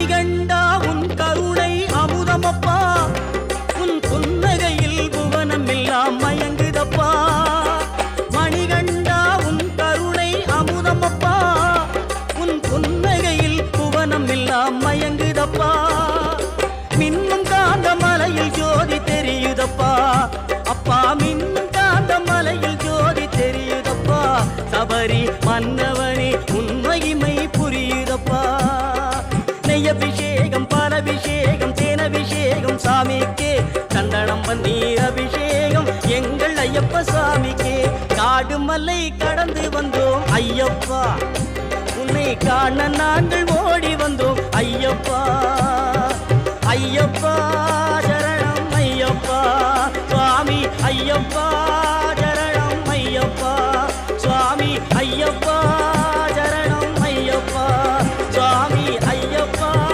கண்டா உன் கருணை அமுதமப்பா உன் புன்னகையில் புவனம் எல்லாம் மயங்குதப்பா மணிகண்டா உன் கருணை அமுதமப்பா உன் புன்னகையில் புவனம் எல்லாம் மயங்குதப்பா மின்னும் காந்த மலையில் ஜோதி தெரியுதப்பா அப்பா மின்னும் காந்த மலையில் ஜோதி தெரியுதப்பா சபரி மன்னவனே உன் மகிமை புரியுதப்பா அபிஷேகம் பாலபிஷேகம் தேனபிஷேகம் சாமிக்கே சந்தனம் பன்னீர் அபிஷேகம் எங்கள் ஐயப்ப சாமிக்கே காடு மலை கடந்து வந்தோம் ஐயப்பா உன்னை காண நாங்கள் ஓடி வந்தோம்